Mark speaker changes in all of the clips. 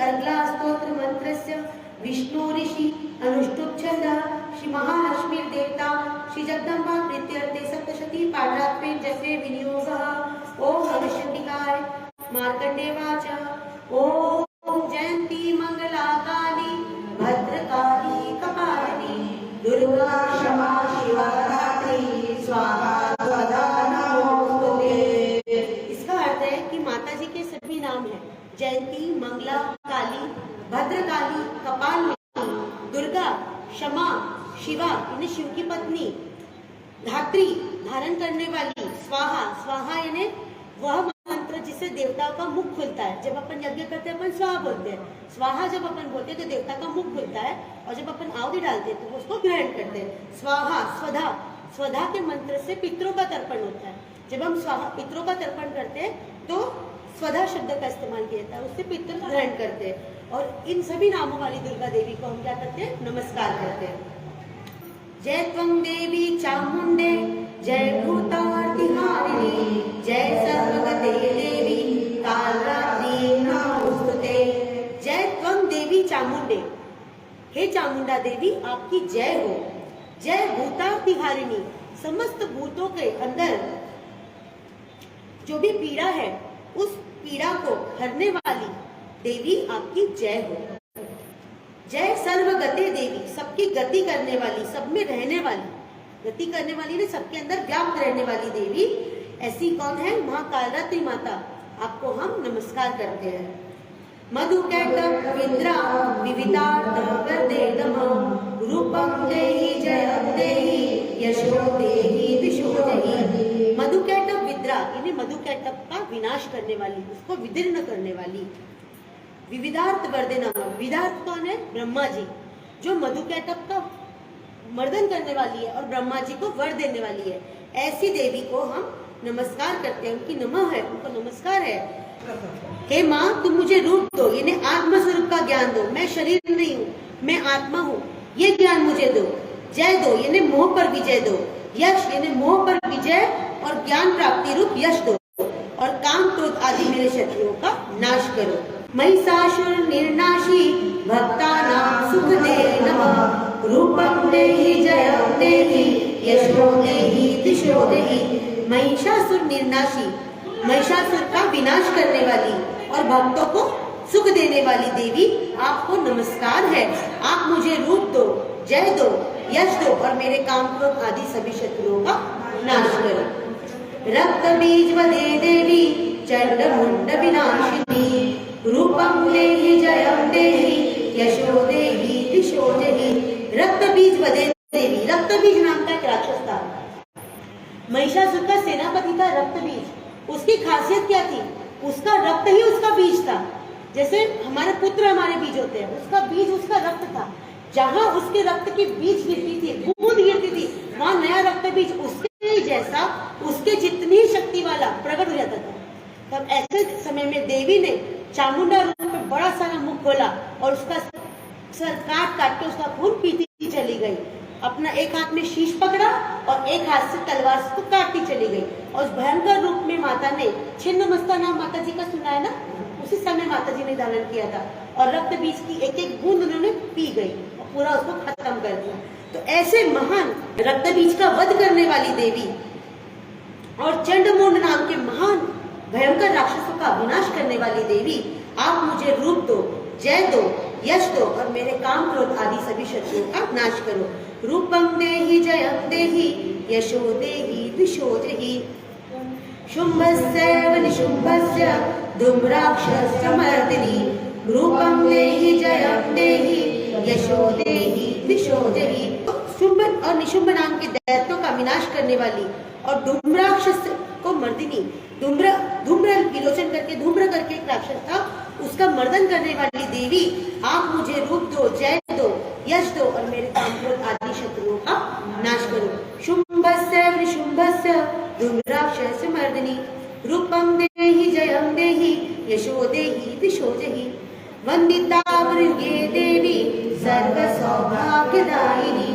Speaker 1: अर्गला स्तोत्र मंत्रस्य विष्णु ऋषि अनुष्टुप छंदः श्री महालक्ष्मी देवता श्री जगदम्बा प्रीत्यर्थे सप्तशती पाठात्वे जपे विनियोगः। ओम हविष्यटिकाय मार्कंडे वाच ओम जयंती मंगला काली भद्रकाली कपालिनी दुर्गा क्षमा शिवा धात्री स्वाहा स्वधा नमोस्तुते। इसका अर्थ है कि माता जी के सभी नाम हैं जयंती, मंगला, काली, भद्रकाली, कपालिनी, दुर्गा, क्षमा, शिवा यानी शिव की पत्नी, धात्री धारण करने वाली, स्वाहा स्वाहा यानी वह मंत्र जिससे देवता का मुख खुलता है। जब अपन यज्ञ करते हैं अपन स्वाहा बोलते हैं, स्वाहा जब अपन बोलते हैं तो देवता का मुख खुलता है, और जब अपन आहुति डालते हैं तो उसको ग्रहण करते हैं। स्वाहा स्वधा, स्वधा के मंत्र से पितरों का तर्पण होता है। जब हम स्वाहा पितरों का तर्पण करते हैं तो स्वधा शब्द का इस्तेमाल किया जाता है, उससे पितर ग्रहण करते हैं। और इन सभी नामों वाली दुर्गा देवी को हम क्या करते हैं, नमस्कार करते हैं। जय त्वं देवी चामुंडे जय भूतार्तिहारिणी जय सर्वगते देवी कालरात्रि नमोस्तुते। जय त्वं देवी चामुंडे, हे चामुंडा देवी आपकी जय हो। जय भूतार्तिहारिणी, समस्त भूतों के अंदर जो भी पीड़ा है उस पीड़ा को हरने वाली देवी आपकी जय हो। जय सर्वगते देवी, सबकी गति करने वाली, सब में रहने वाली, गति करने वाली ने सबके अंदर व्याप्त रहने वाली देवी ऐसी कौन है, माँ कालरात्रि माता, आपको हम नमस्कार करते हैं। मधुकैटभ विद्रा विविधार्थ वरदे नमः रूपं देहि जयं देहि यशो देहि दिशो देहि। मधुकैटभ विद्रा यानी मधुकैटभ का विनाश करने वाली, उसको विदीर्ण करने वाली। विविधार्थ वरदे नमः, विविधार्थ कौन है, ब्रह्मा जी, जो मधुकैटभ का मर्दन करने वाली है और ब्रह्मा जी को वर देने वाली है। ऐसी देवी को हम नमस्कार करते हैं, उनकी नमः है, उनको नमस्कार है। हे माँ तुम मुझे रूप दो यानी आत्म स्वरूप का ज्ञान दो, मैं शरीर नहीं हूँ मैं आत्मा हूँ, ये ज्ञान मुझे दो। जय दो यानी मोह पर विजय दो, यश यानी मोह पर विजय और ज्ञान प्राप्ति रूप यश दो, और काम क्रोध आदि मेरे शत्रुओं का नाश करो। महिषासुर निर्नाशी भक्तानां सुख दे नमः रूपं देहि जयं देहि यशो देहि दिशो देहि। महिषासुर निर्नाशी, महिषासुर का विनाश करने वाली और भक्तों को सुख देने वाली देवी आपको नमस्कार है। आप मुझे रूप दो, जय दो, यश दो और मेरे काम क्रोध आदि सभी शत्रुओं का नाश करो। रक्त बीज वदे देवी चंड मुंड विनाशिनी रूपं देहि जयं देहि यशो देहि दिशो देहि। रक्त बीज वदे देवी, रक्त बीज नाम का एक राक्षस था, महिषासुर का सेनापति था रक्त बीज। उसकी खासियत क्या थी, उसका रक्त ही उसका बीज था। जैसे हमारे पुत्र हमारे बीज होते हैं, उसका बीज उसका रक्त था। जहाँ उसके रक्त की बीज गिरती थी, बूंद गिरती थी, वहां नया रक्त बीज उसके जैसा, उसके जितनी शक्ति वाला प्रकट हो जाता था। तब ऐसे समय में देवी ने चामुंडा रूप में बड़ा सारा मुख खोला और उसका सर काट काट के उसका खून पीती चली गई। अपना एक हाथ में शीश पकड़ा और एक हाथ से तलवार से काटती चली गई। और उस भयंकर रूप में माता ने, छिन्नमस्ता नाम माता जी का सुना है ना, उसी समय माता जी ने धारण किया था और रक्त बीज की एक एक बूंद उन्होंने पी गई और पूरा उसको खत्म कर दिया। तो ऐसे महान रक्त बीज का वध करने वाली देवी और चंडमुंड नाम के महान भयंकर राक्षसों का विनाश करने वाली देवी, आप मुझे रूप दो, जय दो, यश दो और मेरे काम क्रोध आदि सभी शत्रुओं का नाश करो। रूपं देहि जयं देहि यशो देहि दिशो देहि। शुंभस्यैव निशुंभस्य धूम्राक्षसमर्दिनी रूपं देहि जयं देहि यशो देहि दिशो देहि। शुंभ और निशुंभ नाम के दैत्यों का विनाश करने वाली और धूम्राक्षस को मर्दिनी, धूम्र विलोचन करके धूम्र करके एक राक्षस था, उसका मर्दन करने वाली देवी, आप मुझे रूप दो, जय दो, यश दो और मेरे काम क्रोध आदि शत्रुओं का नाश करो। शुंभस्य वृषुंभस्य धूम्राक्षसमर्दिनी रूपं देहि जयं देहि यशो देहि दिशो देहि। वंदिता वृगे देवी सर्व सौभाग्यदायिनी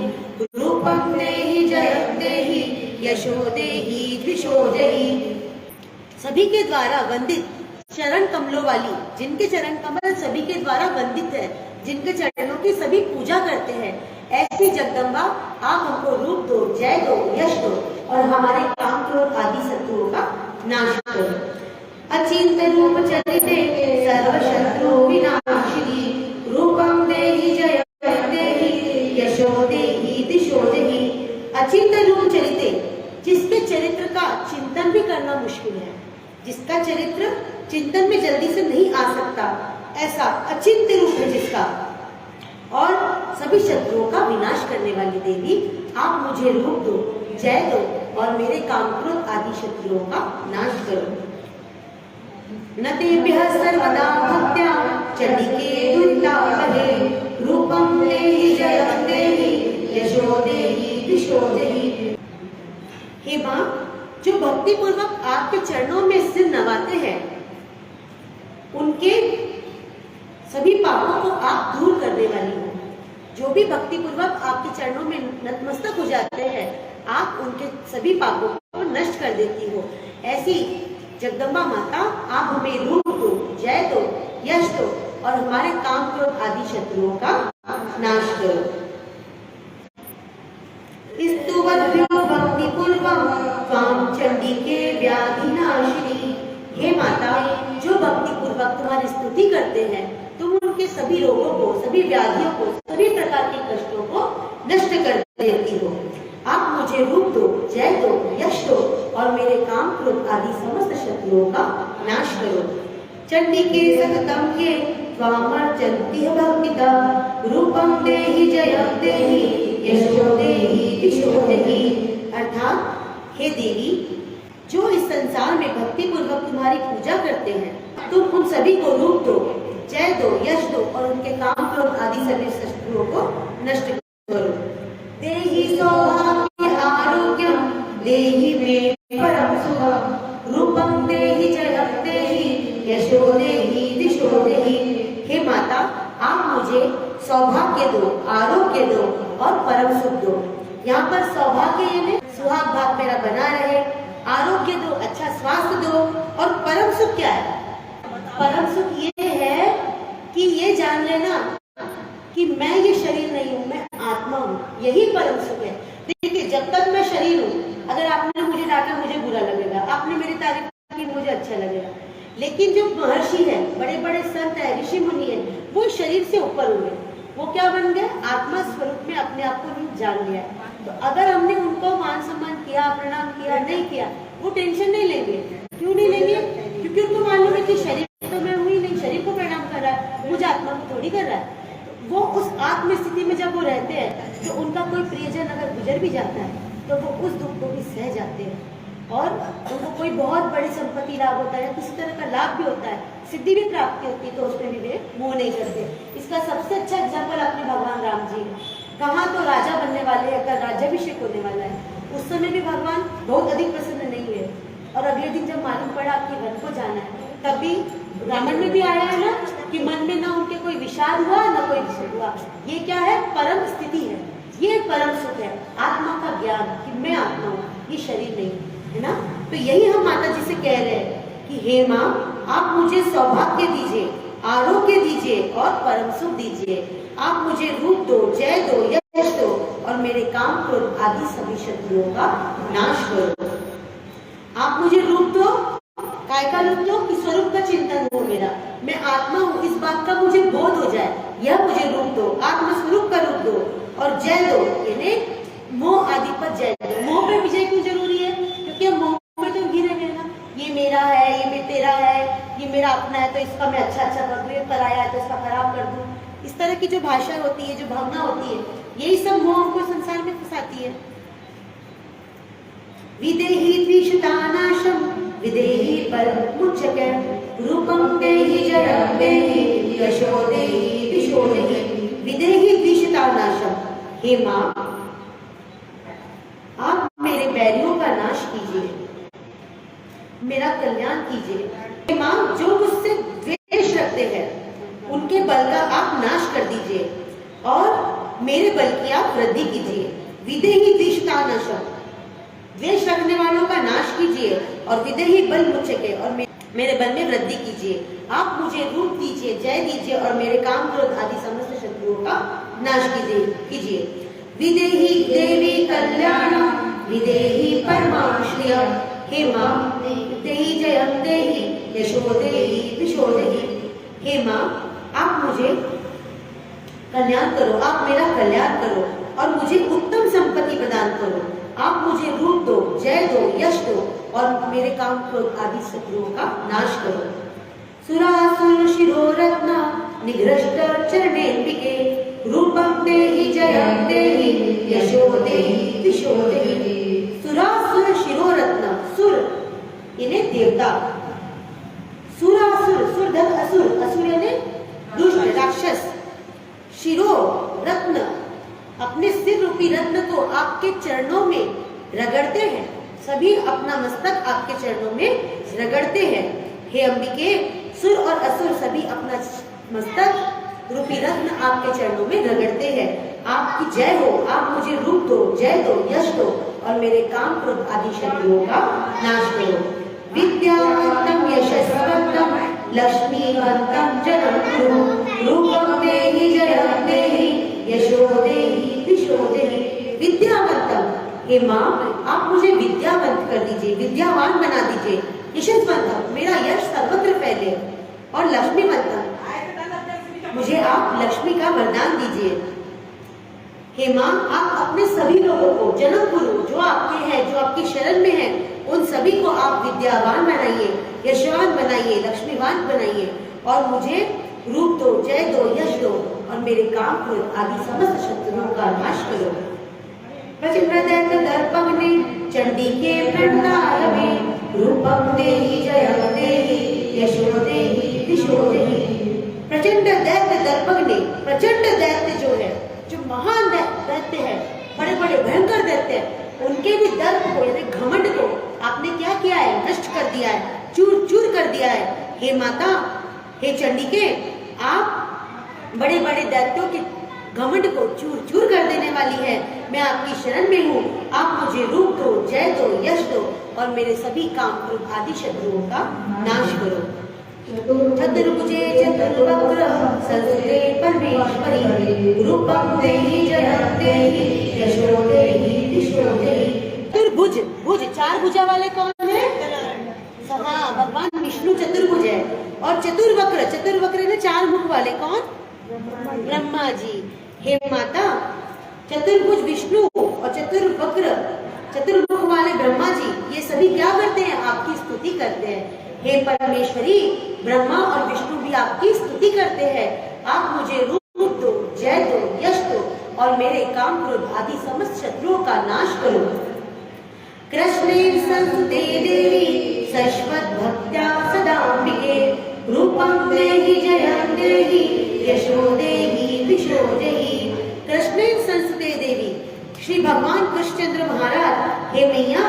Speaker 1: रूपं देहि जयं देहि यशो देहि दिशो देहि। सभी के द्वारा वंदित चरण कमलों वाली, जिनके चरण कमल सभी के द्वारा वंदित है, जिनके चरणों की सभी पूजा करते हैं, ऐसी जगदम्बा आप हमको रूप दो, जय दो, यश दो और हमारे काम क्रोध आदि शत्रुओं का नाश करो। अचिंत रूप चरिते सर्व शत्रु विनाशिनी रूपम देहि जयं देहि यशो देहि दिशो देहि। अचिंत रूप चरिते, जिसके चरित्र का चिंतन भी करना मुश्किल है, जिसका चरित्र चिंतन में जल्दी से नहीं आ सकता, ऐसा अचिंत्य रूप है जिसका, और सभी शत्रुओं का विनाश करने वाली देवी आप मुझे रूप दो, जय दो और मेरे काम क्रोध आदि शत्रुओं का नाश करो। न तेभ्यः सर्वदा भक्त्या चंडिके दुर्तापहे रूपं देहि जयं देहि यशो देहि दिशो देहि। हे मां, जो भक्ति पूर्वक आपके चरणों में सिर नवाते हैं, उनके सभी पापों को आप दूर करने वाली हो। जो भी भक्ति पूर्वक आपके चरणों में नतमस्तक हो जाते हैं, आप उनके सभी पापों को नष्ट कर देती हो। ऐसी जगदम्बा माता आप हमें रूप दो, जय दो, यश दो और हमारे काम क्रोध आदि शत्रुओं का नाश करो। भक्ति पूर्वक काम चंडिके व्याधि नाशिनी। हे माता, जो भक्ति पूर्वक तुम्हारी स्तुति करते हैं, तुम उनके सभी रोगों को, सभी व्याधियों को, सभी प्रकार के कष्टों को नष्ट कर देती हो। आप मुझे रूप दो, जय दो, यश दो और मेरे काम क्रोध आदि समस्त शत्रुओं का नाश करो। चंडिके सततम ये त्वामर्चन्ति भक्तिदा रूपं देहि जयं देहि यशो देहि दिशो देहि। अर्थात हे देवी, जो इस संसार में भक्ति पूर्वक तुम्हारी पूजा करते हैं, तुम उन सभी को रूप दो, जय दो, यश दो और उनके काम क्रोध आदि सभी शत्रुओं को नष्ट करो। देहि सौभाग्य आरोग्यम देहि मे परम सुखम रूपं देहि जयं देहि यशो देहि दिशो देहि। हे माता, आप मुझे सौभाग्य दो, आरोग्य दो और परम सुख दो। यहाँ पर सौभाग्य यानी सुहाग भाग मेरा बना रहे, आरोग्य दो, अच्छा स्वास्थ्य दो और परम सुख क्या है? परम सुख ये है कि ये जान लेना कि मैं ये शरीर नहीं हूँ, मैं आत्मा हूँ, यही परम सुख है। देखिए, जब तक मैं शरीर हूँ, अगर आपने मुझे डांटा मुझे बुरा लगेगा, आपने मेरी तारीफ की मुझे अच्छा लगेगा। लेकिन जो महर्षि है, बड़े बड़े संत है, ऋषि मुनि है, वो शरीर से ऊपर हुए, वो क्या बन गए? आत्मा स्वरूप में अपने आप को जान लिया। तो अगर हमने उनको मान सम्मान किया, प्रणाम किया, नहीं किया, वो टेंशन नहीं लेंगे। क्यों नहीं लेंगे? क्योंकि उनको मालूम है कि शरीर तो मैं हुई नहीं, शरीर को प्रणाम कर रहा है, मुझे आत्मा को थोड़ी कर रहा है। तो वो उस आत्म स्थिति में जब वो रहते हैं, तो उनका कोई प्रियजन अगर गुजर भी जाता है, तो वो उस दुख को भी सह जाते हैं और उनको कोई बहुत बड़ी संपत्ति लाभ होता है, किसी तरह का लाभ भी होता है, सिद्धि भी प्राप्ति होती है, तो उसमें भी वे मोह नहीं करते। इसका सबसे अच्छा एग्जाम्पल अपने भगवान राम जी। कहाँ तो राजा बनने वाले हैं, कल राज्याभिषेक होने वाला है, उस समय भी भगवान बहुत अधिक प्रसन्न नहीं हुए और अगले दिन जब मालूम पड़ा कि वन को जाना है, तभी रावण में भी आया है ना कि मन में ना उनके कोई विचार हुआ ना कोई विषय हुआ। ये क्या है? परम स्थिति है, ये परम सुख है, आत्मा का ज्ञान कि मैं आत्मा हूँ, ये शरीर नहीं है ना। तो यही हम माता जी से कह रहे हैं कि हे माँ, आप मुझे सौभाग्य दीजिए, आरोग्य दीजिए और परम सुख दीजिए। आप मुझे रूप दो, जय दो, यश दो और मेरे काम क्रोध आदि सभी शत्रुओं का नाश करो। आप मुझे रूप दो, काय का रूप दो कि स्वरूप का चिंतन हो मेरा, मैं आत्मा हूँ, इस बात का मुझे बोध हो जाए, यह मुझे रूप दो, आत्म स्वरूप का रूप दो और जय दो, यानी मोह आदि पर जय दो। मोह पर विजय क्यों जरूरी है? क्योंकि मोह में तो गिरे गए ना, ये मेरा है, ये मैं तेरा है, ये मेरा अपना है तो इसका मैं अच्छा कर दूं, ये पराया है तो इसका खराब कर दूं। इस तरह की जो भाषा होती है, जो भावना होती है, यही सब मोह को संसार में फंसाती है। विदेही द्विषतानाशम विदेही परमुच्यते रूपं देहि जयं देहि यशो देहि दिशो देहि। विदेही द्विषतानाशम, हे माँ, आप मेरे बैरियों का नाश कीजिए, मेरा कल्याण कीजिए। हे माँ, जो मुझसे द्वेष रखते हैं उनके बल का आप नाश कर दीजिए और मेरे बल की आप वृद्धि कीजिए। विदेही द्विषतानाशम, द्वेष रखने वालों का नाश कीजिए और विदेही बल मुच्यते, और मेरे बल में वृद्धि कीजिए, आप मुझे रूप दीजिए, जय दीजिए और मेरे काम क्रोध आदि समस्त शत्रुओं का नाश कीजिए। विदेही देवी कल्याण विदेही परमां श्रियं, हे मां देहि जयं देहि यशो देहि दिशो देहि। हे मां, आप मुझे कल्याण करो, आप मेरा कल्याण करो और मुझे उत्तम संपत्ति प्रदान करो। आप मुझे रूप दो, जय दो, यश दो और मेरे काम क्रोध आदि शत्रुओं का नाश करो। सुरासुर शिरोरत्न निघ्रष्ट चरणेऽम्बिके, रूपं देहि जयं देहि यशो देहि दिशो देहि। सुरासुर शिरोरत्न, सुर यानी देवता, सुरासुर सुर धन असुर, असुर यानी दुष्ट राक्षस, शिरो रत्न अपने सिर रूपी रत्न को आपके चरणों में रगड़ते हैं, सभी अपना मस्तक आपके चरणों में रगड़ते हैं। हे अंबिके, सुर और असुर सभी अपना मस्तक रूपी रत्न आपके चरणों में रगड़ते हैं। आपकी जय हो, आप मुझे रूप दो, जय दो, यश दो और मेरे काम क्रोध आदि शत्रुओं का नाश करो। विद्यावंतम यशस्वंतम लक्ष्मीवंतम जनम कुरु, रूपं देहि जयं देहि यशो देहि दिशो देहि। विद्यावंतम, हे मां, आप मुझे विद्यावंत कर दीजिए, विद्यावान बना दीजिए। यशस्वंतम, मेरा यश सर्वत्र फैले और लक्ष्मीवंतम, मुझे आप लक्ष्मी का वरदान दीजिए। हे मां, आप अपने सभी लोगों को जन्म गुरु जो आपके हैं, जो आपकी शरण में हैं, उन सभी को आप विद्यावान बनाइए, यशवान बनाइए, लक्ष्मीवान बनाइए और मुझे रूप दो, जय दो, यश दो और मेरे काम क्रोध आदि समस्त शत्रुओं का नाश करो। प्रचंड दर्पग्ने चंडिके प्रणतारवे, रूपं देहि जयं देहि यशो देहि दिशो देहि। प्रचंड दैत्य दर्पग्ने, प्रचंड दैत्य जो है, जो महान दैत्य है, बड़े बड़े भयंकर दैत्य है, उनके भी दर्प को यानी घमंड को आपने क्या किया है, नष्ट कर दिया है, चूर चूर कर दिया है। हे माता, हे चंडिके, आप बड़े बड़े दैत्यों के घमंड को चूर चूर कर देने वाली है। मैं आपकी शरण में हूँ, आप मुझे रूप दो, जय दो, यश दो और मेरे सभी काम क्रोध आदि शत्रुओं का नाश करो। चतुर्भुजे चतुर्वक्र संस्कृते परमेश्वरी, रूपं देहि जयं देहि यशो देहि दिशो देहि। चतुर्भुज, भुज चार भुजा वाले कौन है? हाँ, भगवान विष्णु चतुर्भुज है। और चतुर्वक्र, चतुर्वक्र ने चार मुख वाले कौन? ब्रह्मा जी। हे माता, चतुर्भुज विष्णु और चतुर्वक्र चतुर्मुख वाले ब्रह्मा जी, ये सभी क्या करते हैं? आपकी स्तुति करते हैं। हे परमेश्वरी, ब्रह्मा और विष्णु भी आपकी स्तुति करते हैं। आप मुझे रूप दो, जय दो, यश दो और मेरे काम क्रोध आदि समस्त शत्रुओं का नाश करो। कृष्णे संस्तुते देवी शश्वत भक्त्या सदांबिके, रूपं देहि जयं देहि यशो देहि दिशो देहि। कृष्णे संस्तुते देवी, श्री भगवान कृष्णचंद्र महाराज, हे मैया,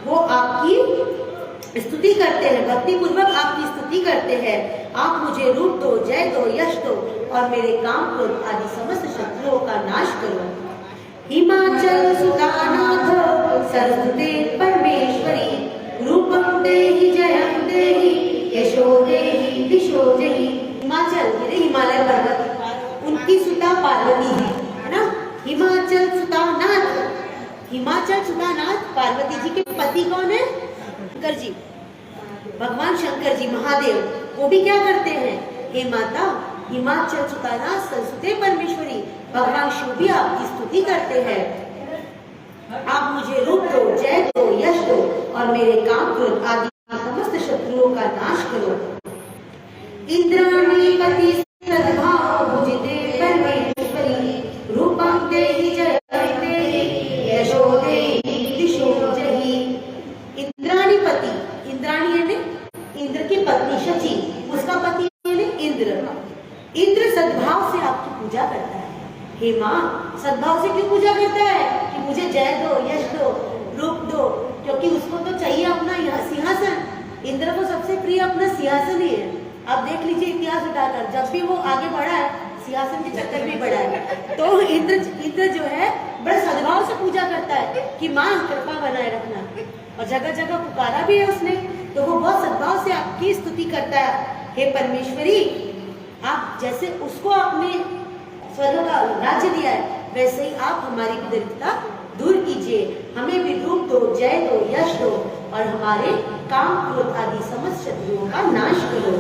Speaker 1: वो आपकी स्तुति करते हैं, भक्ति पूर्वक आपकी स्तुति करते हैं। आप मुझे रूप दो, जय दो, यश दो और मेरे काम क्रोध आदि समस्त शत्रुओं का नाश करो। हिमाचल सुतानाथ सरस्वते परमेश्वरी, रूपं देहि जयं देहि यशो देहि दिशो देहि। हिमाचल यानी हिमालय पर्वत, उनकी सुता पार्वती जी है ना। हिमाचल सुतानाथ, हिमाचल सुतानाथ पार्वती जी के पति कौन है? शंकर जी, भगवान शंकर जी महादेव, वो भी क्या करते हैं? हे माता, हिमाचल सुतानाथ सरस्वती परमेश्वरी, भगवान शिव भी आपकी स्तुति करते हैं। आप मुझे रूप दो, जय दो, यश दो और मेरे काम क्रोध आदि समस्त शत्रुओं का नाश करो। इंद्राणी पति सद्भाव भुजिते परमेश्वरी, रूपं देहि जयं देहि यशो देहि दिशो देहि। इंद्राणी पति, इंद्राणी यानी इंद्र की पत्नी शची, उसका पति यानी इंद्र। इंद्र सद्भाव से आपकी पूजा करता है। हे माँ, सद्भाव से क्यों पूजा करता है? कि मुझे जय दो, यश दो, रूप दो, क्योंकि उसको तो चाहिए अपना सिंहासन। इंद्र को सबसे प्रिय अपना सिंहासन ही है। आप देख लीजिए इतिहास उठाकर, जब भी वो आगे बढ़ा है, सिंहासन के चक्कर में बढ़ा है। तो इंद्र जो है बड़े सद्भाव से पूजा करता है कि माँ कृपा बनाए रखना। और जगह जगह पुकारा भी है उसने तो वो बहुत सद्भाव से आपकी स्तुति करता है। हे परमेश्वरी, आप जैसे उसको आपने स्वर्ग का राज्य दिया है, वैसे ही आप हमारी दरिद्रता दूर कीजिए, हमें भी रूप दो, जय दो, यश दो और हमारे काम क्रोध आदि समस्त शत्रुओं का नाश करो।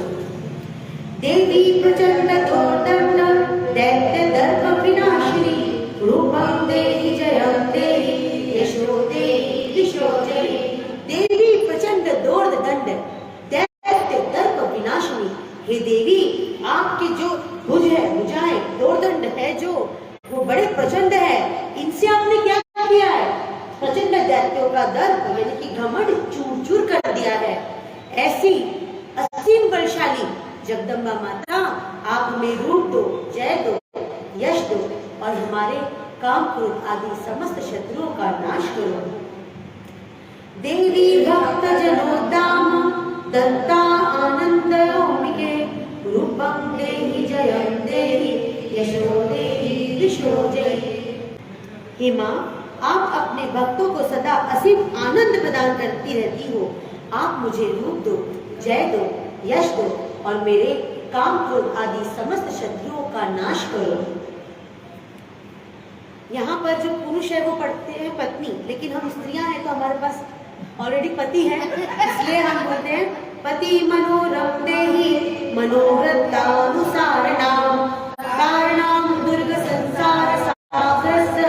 Speaker 1: देवी प्रचंड दोर्दंड दैत्य दर्प विनाशिनी रूपं देहि जयं देहि यशो देहि दिशो जयि। देवी प्रचंड दोर्दंड दैत्य दर्प विनाशिनी, हे देवी, आपके जो भुज है, भुजाएं, दोर्दंड है जो, वो बड़े प्रचंड है। इनसे आपने क्या किया है? प्रचंड दैत्यों का दर्प यानी कि घमंड चूर चूर कर दिया है। ऐसी असीम बलशाली जगदम्बा माता, आप हमें रूप दो, जय दो, यश दो और हमारे काम क्रोध आदि समस्त शत्रुओं का नाश करो। देवी भक्त जनोद्दाम दत्ता आनंदयोमिके रूपं देहि जयं देहि यशो देहि दिशो जयि। हे माँ, आप अपने भक्तों को सदा असीम आनंद प्रदान करती रहती हो। आप मुझे रूप दो, जय दो, यश दो और मेरे काम क्रोध आदि समस्त शत्रुओं का नाश करो। यहाँ पर जो पुरुष है वो पढ़ते हैं पत्नी, लेकिन हम स्त्रियां हैं तो हमारे पास ऑलरेडी पति है, इसलिए हम बोलते हैं पति मनोरम देहि मनोरथानुसारणाम कारणाम दुर्ग संसार सागरस्य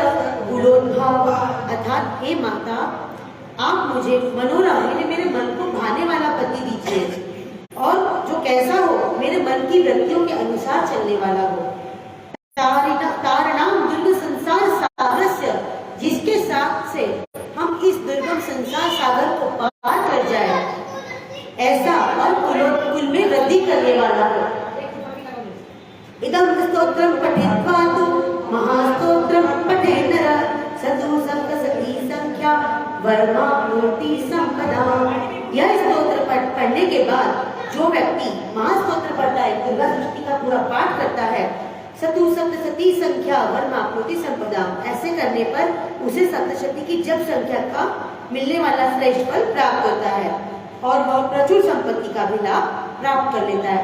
Speaker 1: गुणोद्भव। अर्थात हे माता, आप मुझे मनोरम यानी मेरे मन को भाने वाला पति दीजिए और जो कैसा हो, मेरे मन की वृत्तियों के अनुसार चलने वाला हो। तारणाम दुर्ग संसार सागरस्य, जिसके साथ से हम इस दुर्गम संसार सागर को पार कर जाए, ऐसा और कुल में वृद्धि करने वाला हो। इदं स्तोत्रम पठित्वा तु महास्तोत्रम पठे नरः सतु सप्तशती संख्या वर्माप्नोति संपदा। यह स्तोत्र पढ़ने के बाद जो व्यक्ति महास्तोत्र पढ़ता है, दुर्गा सृष्टि का पूरा पाठ करता है, सतु सप्तशती संख्या वर्माप्नोति संपदा, ऐसे करने पर उसे सप्तशती की जप संख्या का मिलने वाला श्रेष्ठ फल प्राप्त होता है और वह प्रचुर संपत्ति का भी लाभ प्राप्त कर लेता है।